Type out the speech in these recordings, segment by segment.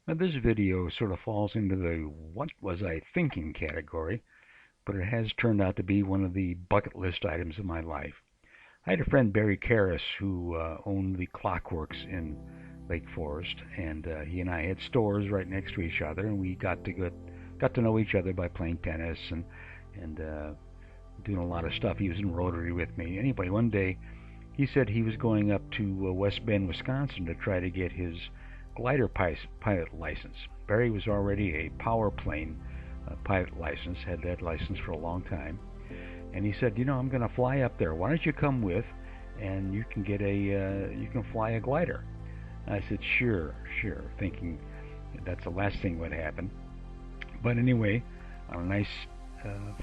Now, this video sort of falls into the what was I thinking category, but it has turned out to be one of the bucket list items of my life. I had a friend, Barry Karras, who owned the Clockworks in Lake Forest, and he and I had stores right next to each other, and we got to know each other by playing tennis and doing a lot of stuff. He was in Rotary with me. Anyway, one day he said he was going up to West Bend, Wisconsin to try to get his glider pilot license. Barry was already a power plane pilot license, had that license for a long time. And he said, I'm going to fly up there. Why don't you come with, and you can you can fly a glider. And I said, sure, thinking that's the last thing would happen. But anyway, on a nice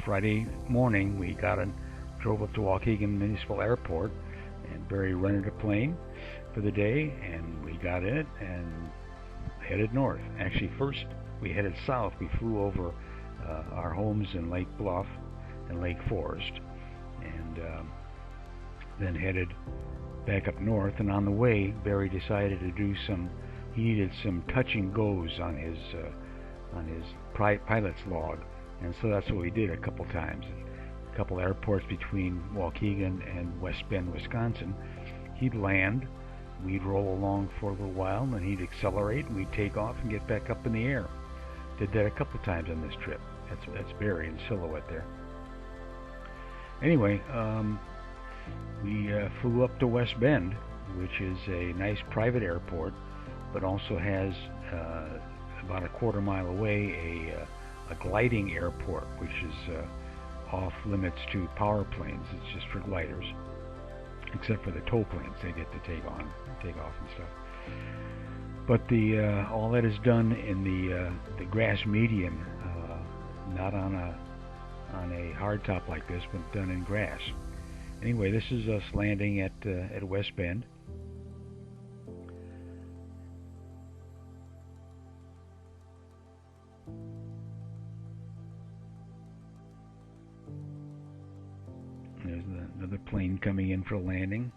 Friday morning, we drove up to Waukegan Municipal Airport, and Barry rented a plane for the day, and we got in it and headed north. Actually, first we headed south. We flew over our homes in Lake Bluff and Lake Forest, and then headed back up north. And on the way, Barry decided to do he needed some touch and goes on his pilot's log, and so that's what we did a couple times. A couple airports between Waukegan and West Bend, Wisconsin. He'd land, we'd roll along for a little while, and then he'd accelerate, and we'd take off and get back up in the air. Did that a couple times on this trip. That's Barry in silhouette there. Anyway, we flew up to West Bend, which is a nice private airport, but also has about a quarter mile away a gliding airport, which is off limits to power planes. It's just for gliders, except for the tow planes. They get to take off and stuff. But all that is done in the grass median, not on a hard top like this, but done in grass. Anyway, this is us landing at West Bend. There's another plane coming in for landing.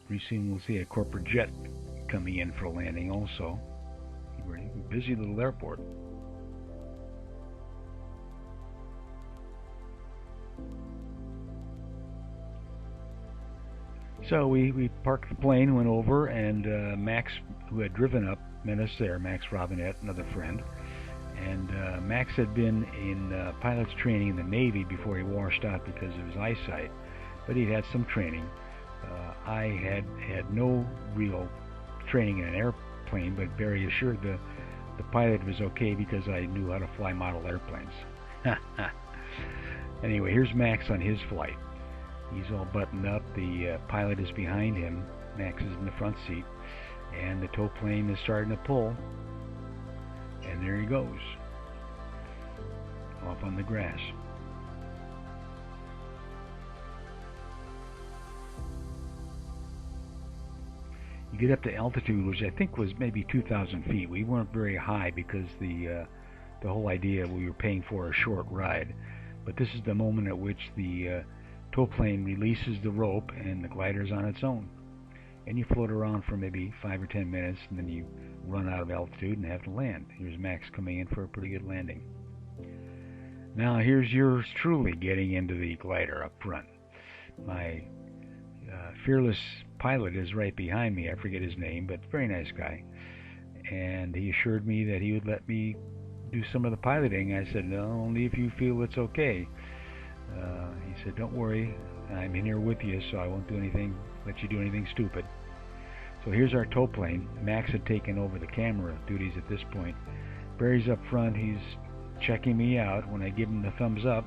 Pretty soon we'll see a corporate jet coming in for landing also. Very busy little airport. So we parked the plane, went over, and Max, who had driven up, met us there. Max Robinette, another friend. And Max had been in pilot's training in the Navy before he washed out because of his eyesight, but he'd had some training. I had no real training in an airplane, but Barry assured the pilot was okay because I knew how to fly model airplanes. Anyway, here's Max on his flight. He's all buttoned up. The pilot is behind him. Max is in the front seat, and the tow plane is starting to pull. And there he goes, off on the grass. You get up to altitude, which I think was maybe 2,000 feet. We weren't very high because the whole idea, we were paying for a short ride. But this is the moment at which the tow plane releases the rope and the glider's on its own. And you float around for maybe 5 or 10 minutes, and then you run out of altitude and have to land. Here's Max coming in for a pretty good landing. Now here's yours truly getting into the glider up front. My fearless pilot is right behind me. I forget his name, but very nice guy. And he assured me that he would let me do some of the piloting. I said, no, only if you feel it's okay. He said, don't worry, I'm in here with you, so I won't let you do anything stupid. So here's our tow plane. Max had taken over the camera duties at this point. Barry's up front. He's checking me out. When I give him the thumbs up,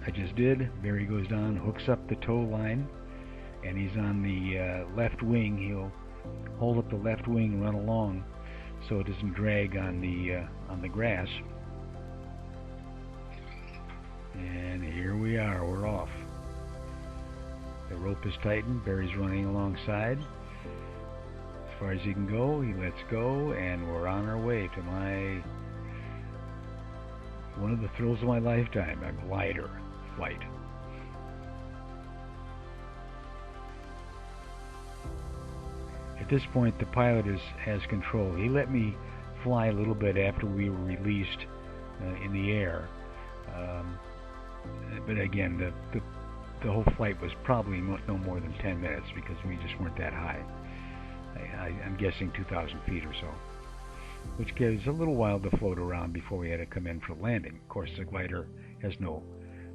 I just did. Barry goes down, hooks up the tow line, and he's on the left wing. He'll hold up the left wing, run along, so it doesn't drag on the grass. And here we are. We're off. The rope is tightened. Barry's running alongside. As far as he can go, he lets go, and we're on our way to one of the thrills of my lifetime, a glider flight. At this point, the pilot has control. He let me fly a little bit after we were released in the air. Um, but again, the whole flight was probably no more than 10 minutes because we just weren't that high. I'm guessing 2,000 feet or so, which gives a little while to float around before we had to come in for landing. Of course, the glider has no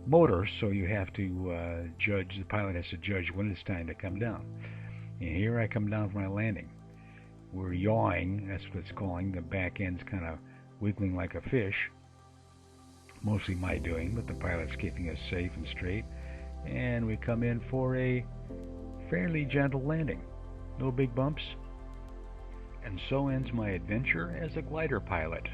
motor, so you have to judge, the pilot has to judge when it's time to come down. And here I come down for my landing. We're yawing, that's what it's calling. The back end's kind of wiggling like a fish. Mostly my doing, but the pilot's keeping us safe and straight. And we come in for a fairly gentle landing. No big bumps. And so ends my adventure as a glider pilot.